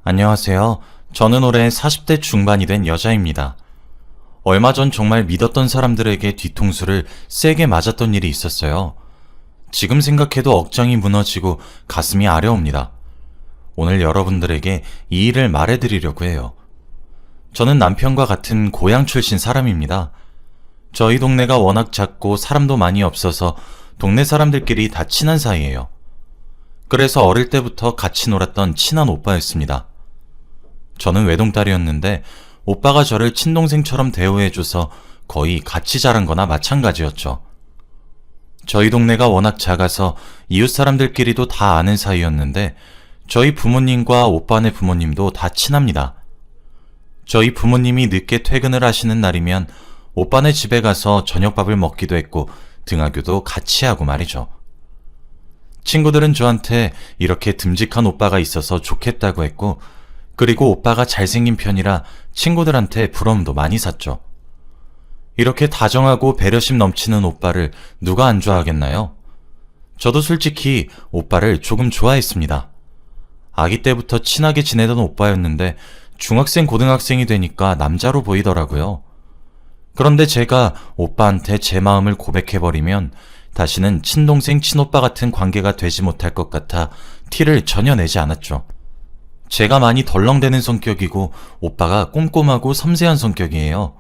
안녕하세요. 저는 올해 40대 중반이 된 여자입니다. 얼마 전 정말 믿었던 사람들에게 뒤통수를 세게 맞았던 일이 있었어요. 지금 생각해도 억장이 무너지고 가슴이 아려옵니다. 오늘 여러분들에게 이 일을 말해드리려고 해요. 저는 남편과 같은 고향 출신 사람입니다. 저희 동네가 워낙 작고 사람도 많이 없어서 동네 사람들끼리 다 친한 사이예요. 그래서 어릴 때부터 같이 놀았던 친한 오빠였습니다. 저는 외동딸이었는데 오빠가 저를 친동생처럼 대우해줘서 거의 같이 자란 거나 마찬가지였죠. 저희 동네가 워낙 작아서 이웃 사람들끼리도 다 아는 사이였는데 저희 부모님과 오빠네 부모님도 다 친합니다. 저희 부모님이 늦게 퇴근을 하시는 날이면 오빠네 집에 가서 저녁밥을 먹기도 했고 등하교도 같이 하고 말이죠. 친구들은 저한테 이렇게 듬직한 오빠가 있어서 좋겠다고 했고, 그리고 오빠가 잘생긴 편이라 친구들한테 부러움도 많이 샀죠. 이렇게 다정하고 배려심 넘치는 오빠를 누가 안 좋아하겠나요? 저도 솔직히 오빠를 조금 좋아했습니다. 아기 때부터 친하게 지내던 오빠였는데 중학생, 고등학생이 되니까 남자로 보이더라고요. 그런데 제가 오빠한테 제 마음을 고백해버리면 다시는 친동생, 친오빠 같은 관계가 되지 못할 것 같아 티를 전혀 내지 않았죠. 제가 많이 덜렁대는 성격이고 오빠가 꼼꼼하고 섬세한 성격이에요.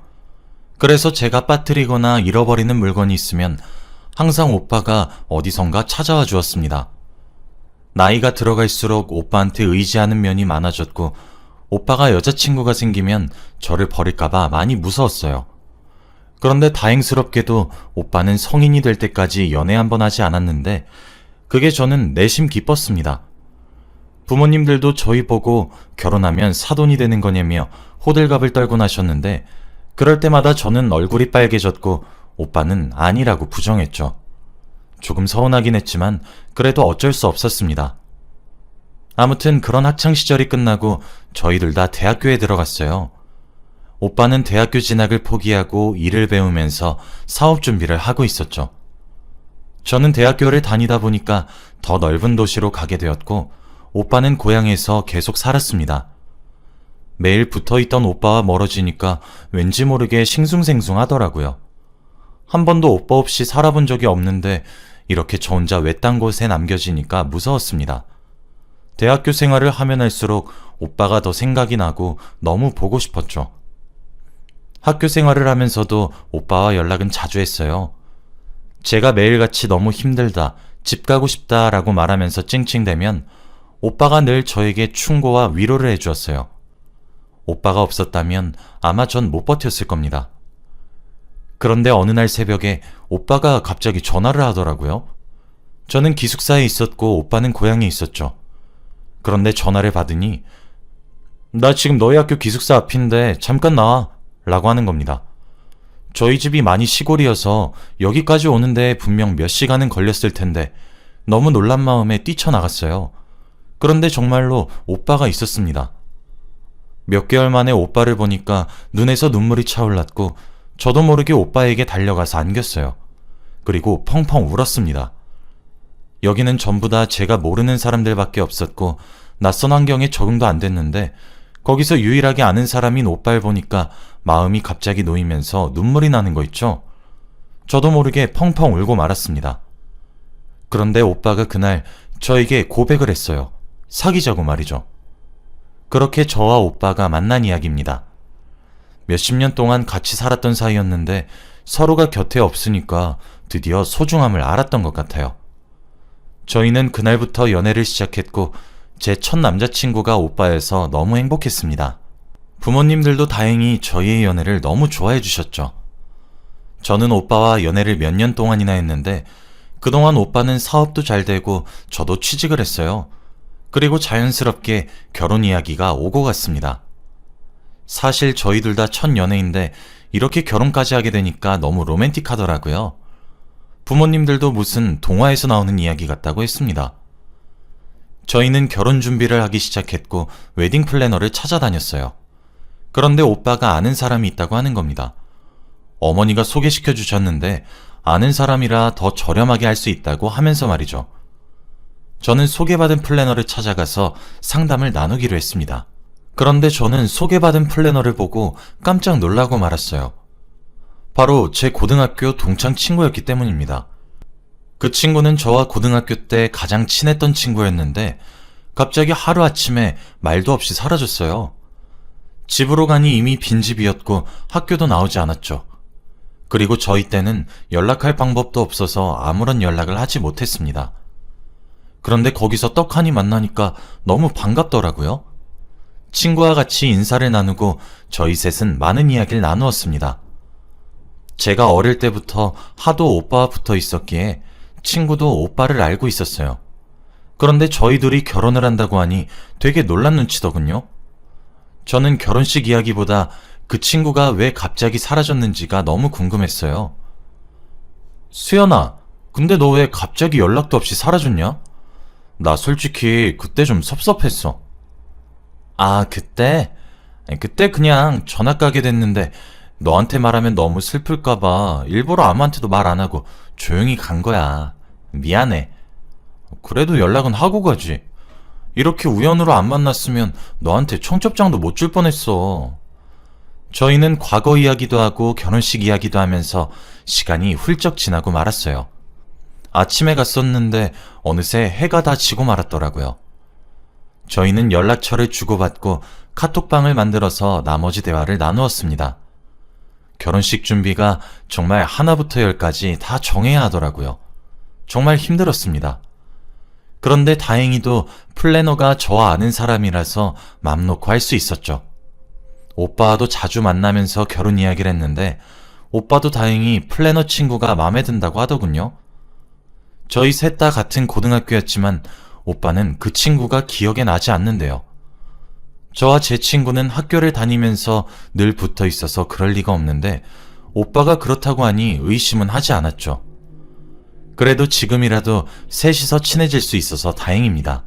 그래서 제가 빠뜨리거나 잃어버리는 물건이 있으면 항상 오빠가 어디선가 찾아와 주었습니다. 나이가 들어갈수록 오빠한테 의지하는 면이 많아졌고 오빠가 여자친구가 생기면 저를 버릴까봐 많이 무서웠어요. 그런데 다행스럽게도 오빠는 성인이 될 때까지 연애 한번 하지 않았는데 그게 저는 내심 기뻤습니다. 부모님들도 저희 보고 결혼하면 사돈이 되는 거냐며 호들갑을 떨곤 하셨는데 그럴 때마다 저는 얼굴이 빨개졌고 오빠는 아니라고 부정했죠. 조금 서운하긴 했지만 그래도 어쩔 수 없었습니다. 아무튼 그런 학창시절이 끝나고 저희들 다 대학교에 들어갔어요. 오빠는 대학교 진학을 포기하고 일을 배우면서 사업 준비를 하고 있었죠. 저는 대학교를 다니다 보니까 더 넓은 도시로 가게 되었고 오빠는 고향에서 계속 살았습니다. 매일 붙어있던 오빠와 멀어지니까 왠지 모르게 싱숭생숭하더라고요. 한 번도 오빠 없이 살아본 적이 없는데 이렇게 저 혼자 외딴 곳에 남겨지니까 무서웠습니다. 대학교 생활을 하면 할수록 오빠가 더 생각이 나고 너무 보고 싶었죠. 학교 생활을 하면서도 오빠와 연락은 자주 했어요. 제가 매일같이 너무 힘들다, 집 가고 싶다 라고 말하면서 찡찡대면 오빠가 늘 저에게 충고와 위로를 해주었어요. 오빠가 없었다면 아마 전 못 버텼을 겁니다. 그런데 어느 날 새벽에 오빠가 갑자기 전화를 하더라고요. 저는 기숙사에 있었고 오빠는 고향에 있었죠. 그런데 전화를 받으니 나 지금 너희 학교 기숙사 앞인데 잠깐 나와 라고 하는 겁니다. 저희 집이 많이 시골이어서 여기까지 오는데 분명 몇 시간은 걸렸을 텐데 너무 놀란 마음에 뛰쳐나갔어요. 그런데 정말로 오빠가 있었습니다. 몇 개월 만에 오빠를 보니까 눈에서 눈물이 차올랐고 저도 모르게 오빠에게 달려가서 안겼어요. 그리고 펑펑 울었습니다. 여기는 전부 다 제가 모르는 사람들밖에 없었고 낯선 환경에 적응도 안 됐는데 거기서 유일하게 아는 사람인 오빠를 보니까 마음이 갑자기 놓이면서 눈물이 나는 거 있죠? 저도 모르게 펑펑 울고 말았습니다. 그런데 오빠가 그날 저에게 고백을 했어요. 사귀자고 말이죠. 그렇게 저와 오빠가 만난 이야기입니다. 몇십 년 동안 같이 살았던 사이였는데 서로가 곁에 없으니까 드디어 소중함을 알았던 것 같아요. 저희는 그날부터 연애를 시작했고 제 첫 남자친구가 오빠여서 너무 행복했습니다. 부모님들도 다행히 저희의 연애를 너무 좋아해 주셨죠. 저는 오빠와 연애를 몇 년 동안이나 했는데 그동안 오빠는 사업도 잘 되고 저도 취직을 했어요. 그리고 자연스럽게 결혼 이야기가 오고 갔습니다. 사실 저희들 다 첫 연애인데 이렇게 결혼까지 하게 되니까 너무 로맨틱하더라고요. 부모님들도 무슨 동화에서 나오는 이야기 같다고 했습니다. 저희는 결혼 준비를 하기 시작했고 웨딩 플래너를 찾아다녔어요. 그런데 오빠가 아는 사람이 있다고 하는 겁니다. 어머니가 소개시켜 주셨는데 아는 사람이라 더 저렴하게 할 수 있다고 하면서 말이죠. 저는 소개받은 플래너를 찾아가서 상담을 나누기로 했습니다. 그런데 저는 소개받은 플래너를 보고 깜짝 놀라고 말았어요. 바로 제 고등학교 동창 친구였기 때문입니다. 그 친구는 저와 고등학교 때 가장 친했던 친구였는데 갑자기 하루아침에 말도 없이 사라졌어요. 집으로 가니 이미 빈집이었고 학교도 나오지 않았죠. 그리고 저희 때는 연락할 방법도 없어서 아무런 연락을 하지 못했습니다. 그런데 거기서 떡하니 만나니까 너무 반갑더라고요. 친구와 같이 인사를 나누고 저희 셋은 많은 이야기를 나누었습니다. 제가 어릴 때부터 하도 오빠와 붙어 있었기에 친구도 오빠를 알고 있었어요. 그런데 저희 둘이 결혼을 한다고 하니 되게 놀란 눈치더군요. 저는 결혼식 이야기보다 그 친구가 왜 갑자기 사라졌는지가 너무 궁금했어요. 수연아, 근데 너 왜 갑자기 연락도 없이 사라졌냐? 나 솔직히 그때 좀 섭섭했어. 아, 그때? 그때 그냥 전학 가게 됐는데 너한테 말하면 너무 슬플까봐 일부러 아무한테도 말 안 하고 조용히 간 거야. 미안해. 그래도 연락은 하고 가지. 이렇게 우연으로 안 만났으면 너한테 청첩장도 못 줄 뻔했어. 저희는 과거 이야기도 하고 결혼식 이야기도 하면서 시간이 훌쩍 지나고 말았어요. 아침에 갔었는데 어느새 해가 다 지고 말았더라고요. 저희는 연락처를 주고받고 카톡방을 만들어서 나머지 대화를 나누었습니다. 결혼식 준비가 정말 하나부터 열까지 다 정해야 하더라고요. 정말 힘들었습니다. 그런데 다행히도 플래너가 저와 아는 사람이라서 맘 놓고 할 수 있었죠. 오빠와도 자주 만나면서 결혼 이야기를 했는데 오빠도 다행히 플래너 친구가 마음에 든다고 하더군요. 저희 셋 다 같은 고등학교였지만 오빠는 그 친구가 기억에 나지 않는데요. 저와 제 친구는 학교를 다니면서 늘 붙어 있어서 그럴 리가 없는데 오빠가 그렇다고 하니 의심은 하지 않았죠. 그래도 지금이라도 셋이서 친해질 수 있어서 다행입니다.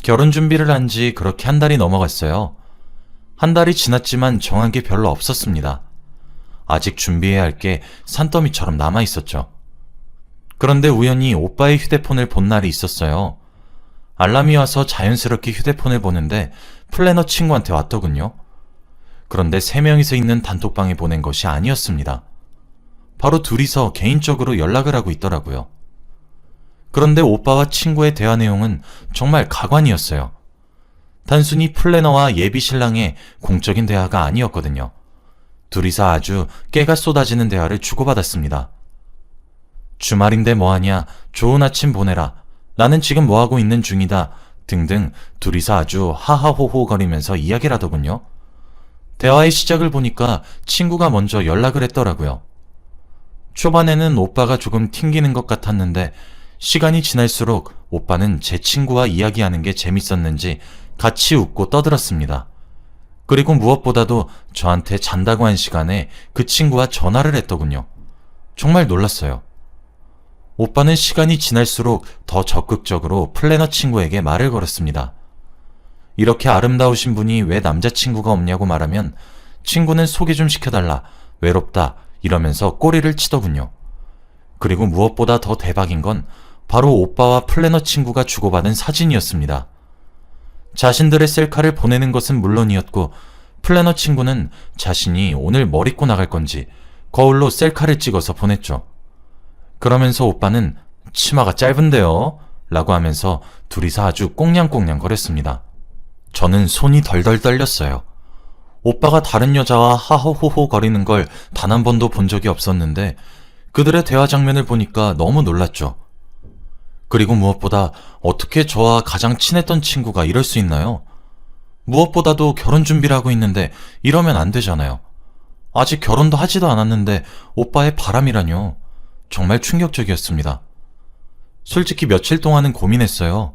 결혼 준비를 한 지 그렇게 한 달이 넘어갔어요. 한 달이 지났지만 정한 게 별로 없었습니다. 아직 준비해야 할 게 산더미처럼 남아 있었죠. 그런데 우연히 오빠의 휴대폰을 본 날이 있었어요. 알람이 와서 자연스럽게 휴대폰을 보는데 플래너 친구한테 왔더군요. 그런데 3명이서 있는 단톡방에 보낸 것이 아니었습니다. 바로 둘이서 개인적으로 연락을 하고 있더라고요. 그런데 오빠와 친구의 대화 내용은 정말 가관이었어요. 단순히 플래너와 예비 신랑의 공적인 대화가 아니었거든요. 둘이서 아주 깨가 쏟아지는 대화를 주고받았습니다. 주말인데 뭐하냐, 좋은 아침 보내라, 나는 지금 뭐하고 있는 중이다 등등 둘이서 아주 하하호호거리면서 이야기를 하더군요. 대화의 시작을 보니까 친구가 먼저 연락을 했더라고요. 초반에는 오빠가 조금 튕기는 것 같았는데 시간이 지날수록 오빠는 제 친구와 이야기하는 게 재밌었는지 같이 웃고 떠들었습니다. 그리고 무엇보다도 저한테 잔다고 한 시간에 그 친구와 전화를 했더군요. 정말 놀랐어요. 오빠는 시간이 지날수록 더 적극적으로 플래너 친구에게 말을 걸었습니다. 이렇게 아름다우신 분이 왜 남자친구가 없냐고 말하면 친구는 소개 좀 시켜달라, 외롭다 이러면서 꼬리를 치더군요. 그리고 무엇보다 더 대박인 건 바로 오빠와 플래너 친구가 주고받은 사진이었습니다. 자신들의 셀카를 보내는 것은 물론이었고 플래너 친구는 자신이 오늘 뭐 입고 나갈 건지 거울로 셀카를 찍어서 보냈죠. 그러면서 오빠는 치마가 짧은데요? 라고 하면서 둘이서 아주 꽁냥꽁냥 거렸습니다. 저는 손이 덜덜 떨렸어요. 오빠가 다른 여자와 하호호호 거리는 걸 단 한 번도 본 적이 없었는데 그들의 대화 장면을 보니까 너무 놀랐죠. 그리고 무엇보다 어떻게 저와 가장 친했던 친구가 이럴 수 있나요? 무엇보다도 결혼 준비를 하고 있는데 이러면 안 되잖아요. 아직 결혼도 하지도 않았는데 오빠의 바람이라뇨. 정말 충격적이었습니다. 솔직히 며칠 동안은 고민했어요.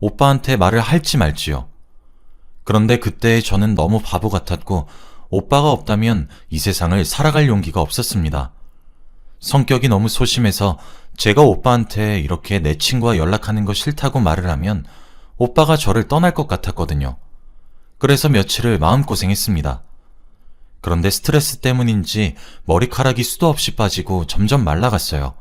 오빠한테 말을 할지 말지요. 그런데 그때의 저는 너무 바보 같았고 오빠가 없다면 이 세상을 살아갈 용기가 없었습니다. 성격이 너무 소심해서 제가 오빠한테 이렇게 내 친구와 연락하는 거 싫다고 말을 하면 오빠가 저를 떠날 것 같았거든요. 그래서 며칠을 마음고생했습니다. 그런데 스트레스 때문인지 머리카락이 수도 없이 빠지고 점점 말라갔어요.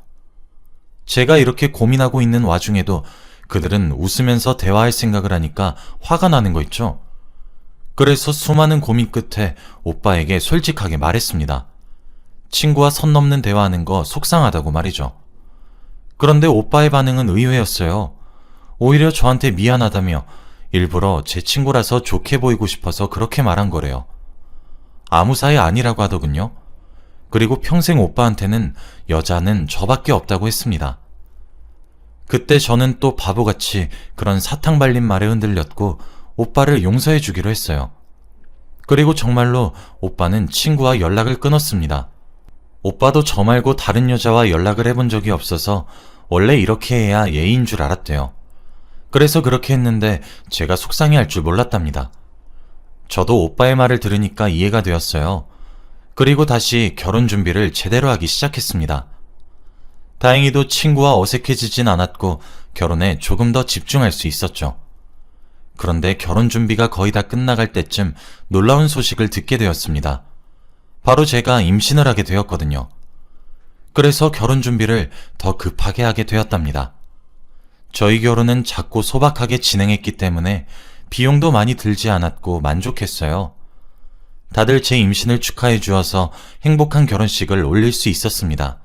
제가 이렇게 고민하고 있는 와중에도 그들은 웃으면서 대화할 생각을 하니까 화가 나는 거 있죠. 그래서 수많은 고민 끝에 오빠에게 솔직하게 말했습니다. 친구와 선 넘는 대화하는 거 속상하다고 말이죠. 그런데 오빠의 반응은 의외였어요. 오히려 저한테 미안하다며 일부러 제 친구라서 좋게 보이고 싶어서 그렇게 말한 거래요. 아무 사이 아니라고 하더군요. 그리고 평생 오빠한테는 여자는 저밖에 없다고 했습니다. 그때 저는 또 바보같이 그런 사탕 발린 말에 흔들렸고 오빠를 용서해 주기로 했어요. 그리고 정말로 오빠는 친구와 연락을 끊었습니다. 오빠도 저 말고 다른 여자와 연락을 해본 적이 없어서 원래 이렇게 해야 예의인 줄 알았대요. 그래서 그렇게 했는데 제가 속상해할 줄 몰랐답니다. 저도 오빠의 말을 들으니까 이해가 되었어요. 그리고 다시 결혼 준비를 제대로 하기 시작했습니다. 다행히도 친구와 어색해지진 않았고 결혼에 조금 더 집중할 수 있었죠. 그런데 결혼 준비가 거의 다 끝나갈 때쯤 놀라운 소식을 듣게 되었습니다. 바로 제가 임신을 하게 되었거든요. 그래서 결혼 준비를 더 급하게 하게 되었답니다. 저희 결혼은 작고 소박하게 진행했기 때문에 비용도 많이 들지 않았고 만족했어요. 다들 제 임신을 축하해 주어서 행복한 결혼식을 올릴 수 있었습니다.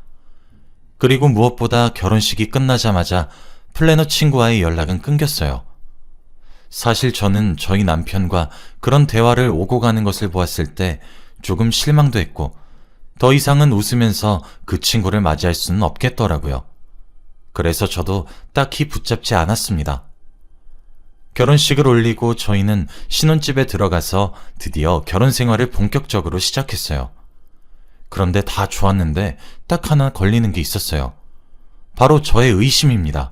그리고 무엇보다 결혼식이 끝나자마자 플래너 친구와의 연락은 끊겼어요. 사실 저는 저희 남편과 그런 대화를 오고 가는 것을 보았을 때 조금 실망도 했고 더 이상은 웃으면서 그 친구를 맞이할 수는 없겠더라고요. 그래서 저도 딱히 붙잡지 않았습니다. 결혼식을 올리고 저희는 신혼집에 들어가서 드디어 결혼 생활을 본격적으로 시작했어요. 그런데 다 좋았는데 딱 하나 걸리는 게 있었어요. 바로 저의 의심입니다.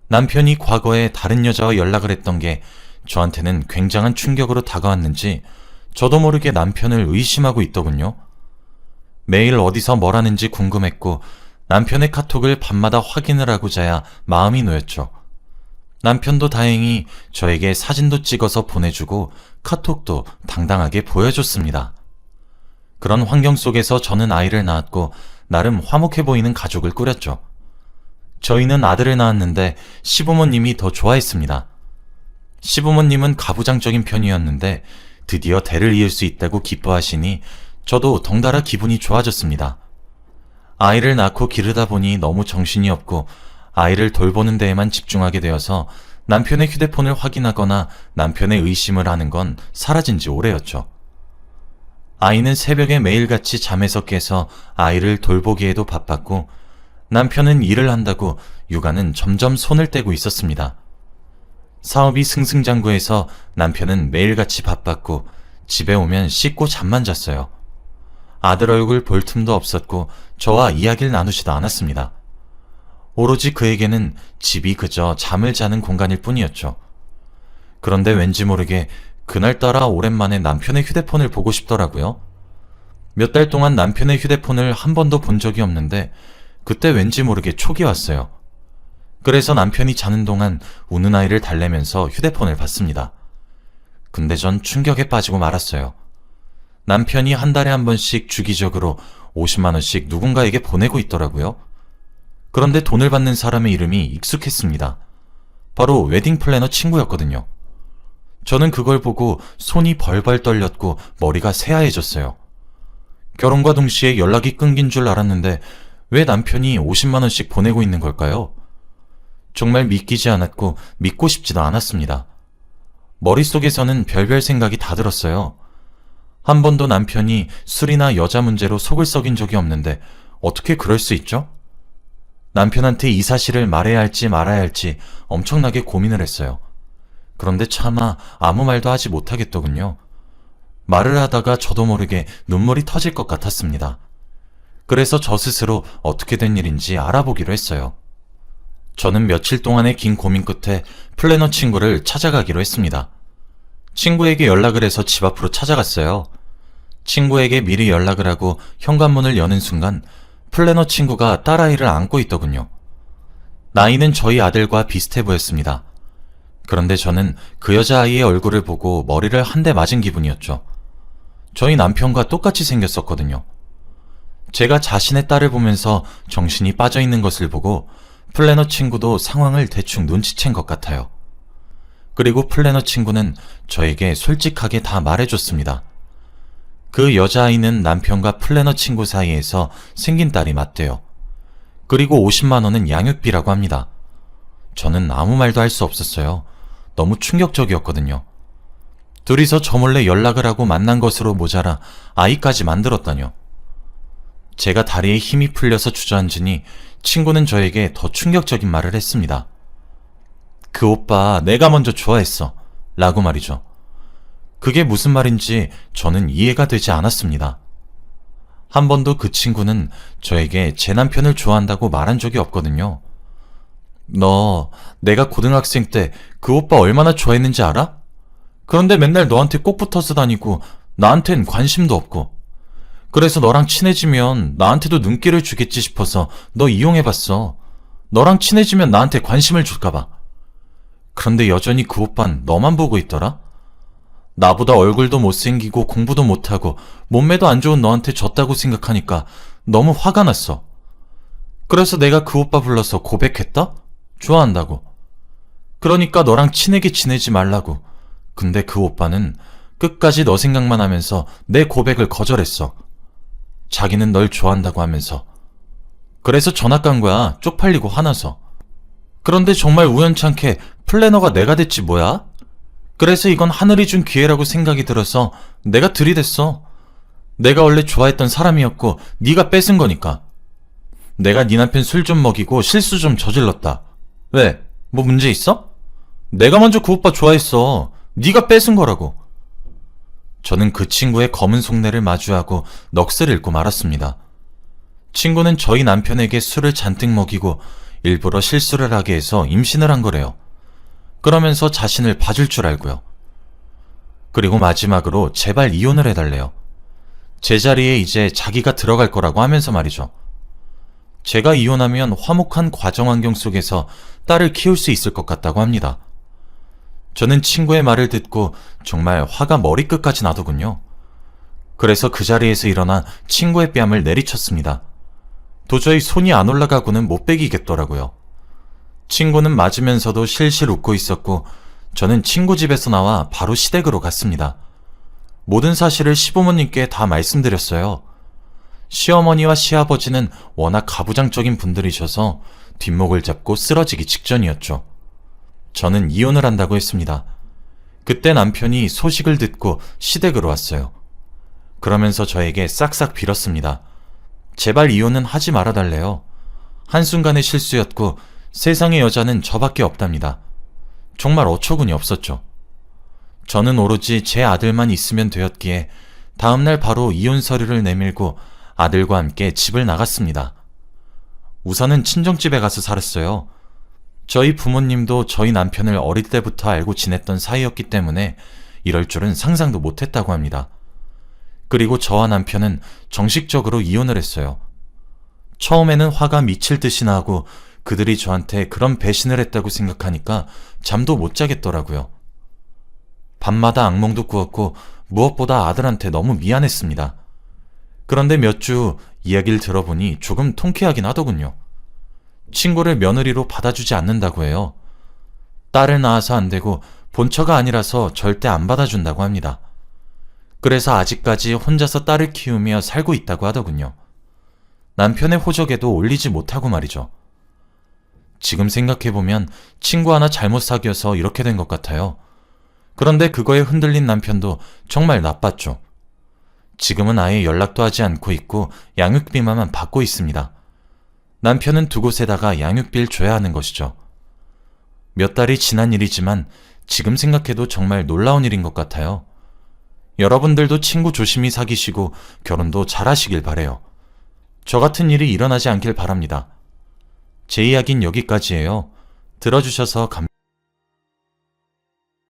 남편이 과거에 다른 여자와 연락을 했던 게 저한테는 굉장한 충격으로 다가왔는지 저도 모르게 남편을 의심하고 있더군요. 매일 어디서 뭘 하는지 궁금했고 남편의 카톡을 밤마다 확인을 하고자야 마음이 놓였죠. 남편도 다행히 저에게 사진도 찍어서 보내주고 카톡도 당당하게 보여줬습니다. 그런 환경 속에서 저는 아이를 낳았고 나름 화목해 보이는 가족을 꾸렸죠. 저희는 아들을 낳았는데 시부모님이 더 좋아했습니다. 시부모님은 가부장적인 편이었는데 드디어 대를 이을 수 있다고 기뻐하시니 저도 덩달아 기분이 좋아졌습니다. 아이를 낳고 기르다 보니 너무 정신이 없고 아이를 돌보는 데에만 집중하게 되어서 남편의 휴대폰을 확인하거나 남편의 의심을 하는 건 사라진 지 오래였죠. 아이는 새벽에 매일같이 잠에서 깨서 아이를 돌보기에도 바빴고 남편은 일을 한다고 육아는 점점 손을 떼고 있었습니다. 사업이 승승장구해서 남편은 매일같이 바빴고 집에 오면 씻고 잠만 잤어요. 아들 얼굴 볼 틈도 없었고 저와 이야기를 나누지도 않았습니다. 오로지 그에게는 집이 그저 잠을 자는 공간일 뿐이었죠. 그런데 왠지 모르게 그날따라 오랜만에 남편의 휴대폰을 보고 싶더라고요. 몇 달 동안 남편의 휴대폰을 한 번도 본 적이 없는데 그때 왠지 모르게 촉이 왔어요. 그래서 남편이 자는 동안 우는 아이를 달래면서 휴대폰을 봤습니다. 근데 전 충격에 빠지고 말았어요. 남편이 한 달에 한 번씩 주기적으로 50만 원씩 누군가에게 보내고 있더라고요. 그런데 돈을 받는 사람의 이름이 익숙했습니다. 바로 웨딩 플래너 친구였거든요. 저는 그걸 보고 손이 벌벌 떨렸고 머리가 새하얘졌어요. 결혼과 동시에 연락이 끊긴 줄 알았는데 왜 남편이 50만 원씩 보내고 있는 걸까요? 정말 믿기지 않았고 믿고 싶지도 않았습니다. 머릿속에서는 별별 생각이 다 들었어요. 한 번도 남편이 술이나 여자 문제로 속을 썩인 적이 없는데 어떻게 그럴 수 있죠? 남편한테 이 사실을 말해야 할지 말아야 할지 엄청나게 고민을 했어요. 그런데 차마 아무 말도 하지 못하겠더군요. 말을 하다가 저도 모르게 눈물이 터질 것 같았습니다. 그래서 저 스스로 어떻게 된 일인지 알아보기로 했어요. 저는 며칠 동안의 긴 고민 끝에 플래너 친구를 찾아가기로 했습니다. 친구에게 연락을 해서 집 앞으로 찾아갔어요. 친구에게 미리 연락을 하고 현관문을 여는 순간 플래너 친구가 딸아이를 안고 있더군요. 나이는 저희 아들과 비슷해 보였습니다. 그런데 저는 그 여자아이의 얼굴을 보고 머리를 한 대 맞은 기분이었죠. 저희 남편과 똑같이 생겼었거든요. 제가 자신의 딸을 보면서 정신이 빠져있는 것을 보고 플래너 친구도 상황을 대충 눈치챈 것 같아요. 그리고 플래너 친구는 저에게 솔직하게 다 말해줬습니다. 그 여자아이는 남편과 플래너 친구 사이에서 생긴 딸이 맞대요. 그리고 50만 원은 양육비라고 합니다. 저는 아무 말도 할 수 없었어요. 너무 충격적이었거든요. 둘이서 저 몰래 연락을 하고 만난 것으로 모자라 아이까지 만들었다뇨. 제가 다리에 힘이 풀려서 주저앉으니 친구는 저에게 더 충격적인 말을 했습니다. 그 오빠 내가 먼저 좋아했어. 라고 말이죠. 그게 무슨 말인지 저는 이해가 되지 않았습니다. 한 번도 그 친구는 저에게 제 남편을 좋아한다고 말한 적이 없거든요. 너 내가 고등학생 때 그 오빠 얼마나 좋아했는지 알아? 그런데 맨날 너한테 꼭 붙어서 다니고 나한텐 관심도 없고 그래서 너랑 친해지면 나한테도 눈길을 주겠지 싶어서 너 이용해봤어. 너랑 친해지면 나한테 관심을 줄까봐. 그런데 여전히 그 오빤 너만 보고 있더라? 나보다 얼굴도 못생기고 공부도 못하고 몸매도 안 좋은 너한테 졌다고 생각하니까 너무 화가 났어. 그래서 내가 그 오빠 불러서 고백했다? 좋아한다고. 그러니까 너랑 친하게 지내지 말라고. 근데 그 오빠는 끝까지 너 생각만 하면서 내 고백을 거절했어. 자기는 널 좋아한다고 하면서. 그래서 전학 간 거야. 쪽팔리고 화나서. 그런데 정말 우연찮게 플래너가 내가 됐지 뭐야? 그래서 이건 하늘이 준 기회라고 생각이 들어서 내가 들이댔어. 내가 원래 좋아했던 사람이었고 네가 뺏은 거니까. 내가 네 남편 술 좀 먹이고 실수 좀 저질렀다. 왜? 뭐 문제 있어? 내가 먼저 그 오빠 좋아했어. 네가 뺏은 거라고. 저는 그 친구의 검은 속내를 마주하고 넋을 잃고 말았습니다. 친구는 저희 남편에게 술을 잔뜩 먹이고 일부러 실수를 하게 해서 임신을 한 거래요. 그러면서 자신을 봐줄 줄 알고요. 그리고 마지막으로 제발 이혼을 해달래요. 제 자리에 이제 자기가 들어갈 거라고 하면서 말이죠. 제가 이혼하면 화목한 가정환경 속에서 딸을 키울 수 있을 것 같다고 합니다. 저는 친구의 말을 듣고 정말 화가 머리끝까지 나더군요. 그래서 그 자리에서 일어나 친구의 뺨을 내리쳤습니다. 도저히 손이 안 올라가고는 못 베기겠더라고요. 친구는 맞으면서도 실실 웃고 있었고 저는 친구 집에서 나와 바로 시댁으로 갔습니다. 모든 사실을 시부모님께 다 말씀드렸어요. 시어머니와 시아버지는 워낙 가부장적인 분들이셔서 뒷목을 잡고 쓰러지기 직전이었죠. 저는 이혼을 한다고 했습니다. 그때 남편이 소식을 듣고 시댁으로 왔어요. 그러면서 저에게 싹싹 빌었습니다. 제발 이혼은 하지 말아달래요. 한순간의 실수였고 세상의 여자는 저밖에 없답니다. 정말 어처구니 없었죠. 저는 오로지 제 아들만 있으면 되었기에 다음날 바로 이혼 서류를 내밀고 아들과 함께 집을 나갔습니다. 우선은 친정집에 가서 살았어요. 저희 부모님도 저희 남편을 어릴 때부터 알고 지냈던 사이였기 때문에 이럴 줄은 상상도 못했다고 합니다. 그리고 저와 남편은 정식적으로 이혼을 했어요. 처음에는 화가 미칠 듯이 나고 그들이 저한테 그런 배신을 했다고 생각하니까 잠도 못 자겠더라고요. 밤마다 악몽도 꾸었고 무엇보다 아들한테 너무 미안했습니다. 그런데 몇 주 이야기를 들어보니 조금 통쾌하긴 하더군요. 친구를 며느리로 받아주지 않는다고 해요. 딸을 낳아서 안 되고 본처가 아니라서 절대 안 받아준다고 합니다. 그래서 아직까지 혼자서 딸을 키우며 살고 있다고 하더군요. 남편의 호적에도 올리지 못하고 말이죠. 지금 생각해보면 친구 하나 잘못 사귀어서 이렇게 된 것 같아요. 그런데 그거에 흔들린 남편도 정말 나빴죠. 지금은 아예 연락도 하지 않고 있고 양육비만 받고 있습니다. 남편은 두 곳에다가 양육비를 줘야 하는 것이죠. 몇 달이 지난 일이지만 지금 생각해도 정말 놀라운 일인 것 같아요. 여러분들도 친구 조심히 사귀시고 결혼도 잘하시길 바래요. 저 같은 일이 일어나지 않길 바랍니다. 제 이야기는 여기까지예요. 들어주셔서 감사합니다.